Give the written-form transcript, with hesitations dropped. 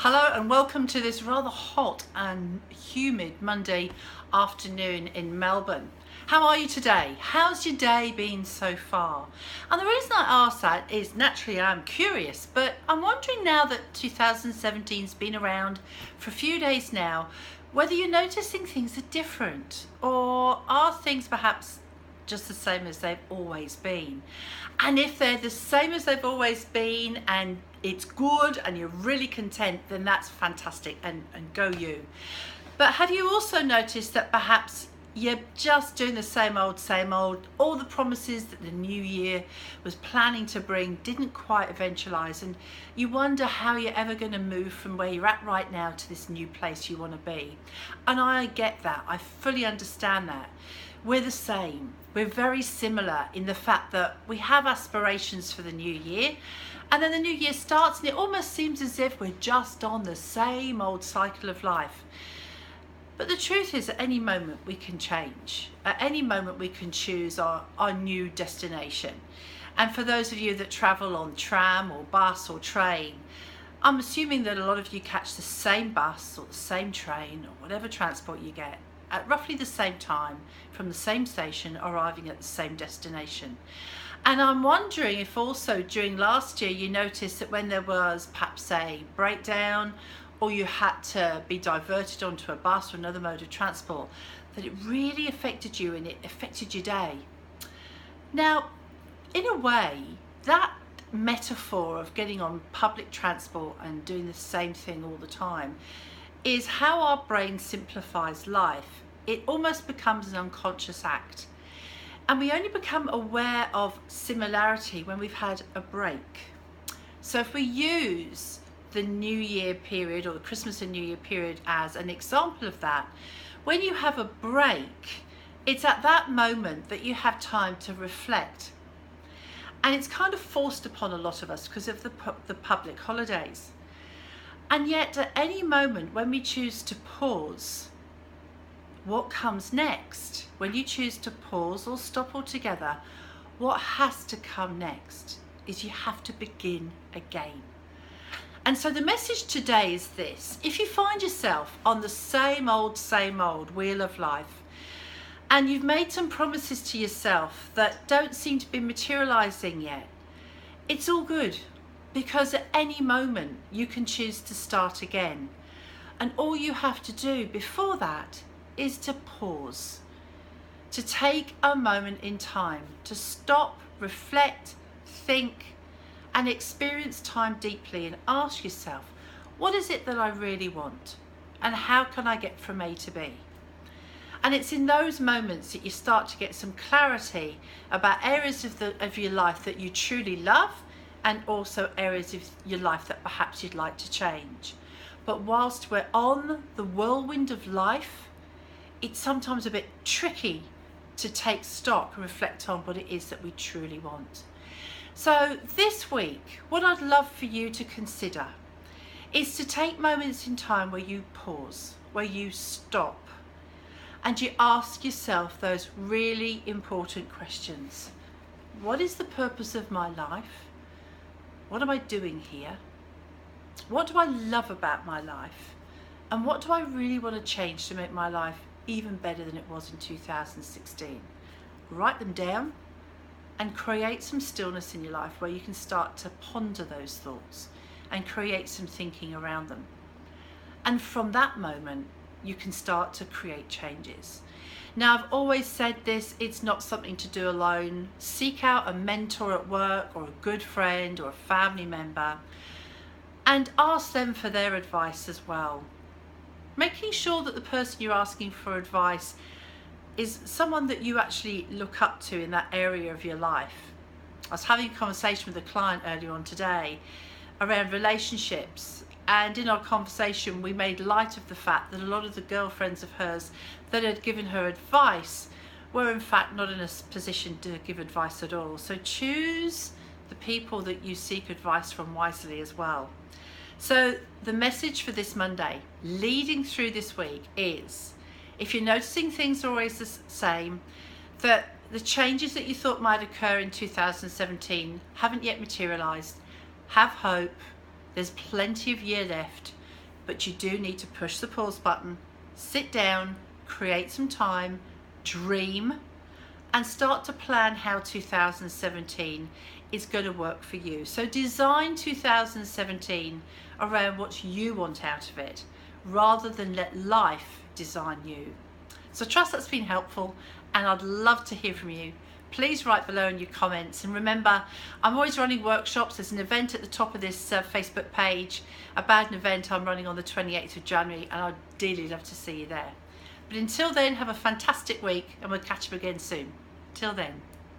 Hello and welcome to this rather hot and humid Monday afternoon in Melbourne. How are you today? How's your day been so far? And the reason I ask that is naturally I'm curious, but I'm wondering now that 2017's been around for a few days now, whether you're noticing things are different, or are things perhaps just the same as they've always been. And if they're the same as they've always been and it's good and you're really content, then that's fantastic, and go you. But have you also noticed that perhaps you're just doing the same old, all the promises that the new year was planning to bring didn't quite eventualize, and you wonder how you're ever going to move from where you're at right now to this new place you want to be. And I get that, I fully understand that. We're the same. We're very similar in the fact that we have aspirations for the new year, and then the new year starts and it almost seems as if we're just on the same old cycle of life. But the truth is, at any moment we can change. At any moment we can choose our new destination. And for those of you that travel on tram or bus or train, I'm assuming that a lot of you catch the same bus or the same train or whatever transport you get at roughly the same time from the same station, arriving at the same destination. And I'm wondering if also during last year you noticed that when there was perhaps a breakdown or you had to be diverted onto a bus or another mode of transport, that it really affected you and it affected your day. Now, in a way, that metaphor of getting on public transport and doing the same thing all the time is how our brain simplifies life. It almost becomes an unconscious act. And we only become aware of similarity when we've had a break. So if we use the New Year period or the Christmas and New Year period as an example of that, when you have a break, it's at that moment that you have time to reflect. And it's kind of forced upon a lot of us because of the public holidays. And yet at any moment when we choose to pause, what comes next? When you choose to pause or stop altogether, what has to come next is you have to begin again. And so the message today is this: if you find yourself on the same old wheel of life, and you've made some promises to yourself that don't seem to be materializing yet, it's all good. Because at any moment you can choose to start again. And all you have to do before that is to pause, to take a moment in time, to stop, reflect, think, and experience time deeply and ask yourself, what is it that I really want? And how can I get from A to B? And it's in those moments that you start to get some clarity about areas of your life that you truly love, and also areas of your life that perhaps you'd like to change. But whilst we're on the whirlwind of life, it's sometimes a bit tricky to take stock and reflect on what it is that we truly want. So this week, what I'd love for you to consider is to take moments in time where you pause, where you stop, and you ask yourself those really important questions. What is the purpose of my life? What am I doing here? What do I love about my life? And what do I really want to change to make my life even better than it was in 2016? Write them down and create some stillness in your life where you can start to ponder those thoughts and create some thinking around them. And from that moment, you can start to create changes. Now, I've always said this, it's not something to do alone. Seek out a mentor at work or a good friend or a family member and ask them for their advice as well. Making sure that the person you're asking for advice is someone that you actually look up to in that area of your life. I was having a conversation with a client earlier on today around relationships, and in our conversation we made light of the fact that a lot of the girlfriends of hers that had given her advice were in fact not in a position to give advice at all. So choose the people that you seek advice from wisely as well. So the message for this Monday, leading through this week, is if you're noticing things are always the same, that the changes that you thought might occur in 2017 haven't yet materialized, have hope. There's plenty of year left. but you do need to push the pause button, sit down, create some time, dream, and start to plan how 2017 is going to work for you. So design 2017 around what you want out of it, rather than let life design you. So trust that's been helpful, and I'd love to hear from you. Please write below in your comments, and remember, I'm always running workshops. There's an event at the top of this Facebook page about an event I'm running on the 28th of January, and I'd dearly love to see you there. But until then, have a fantastic week, and we'll catch up again soon. Till then.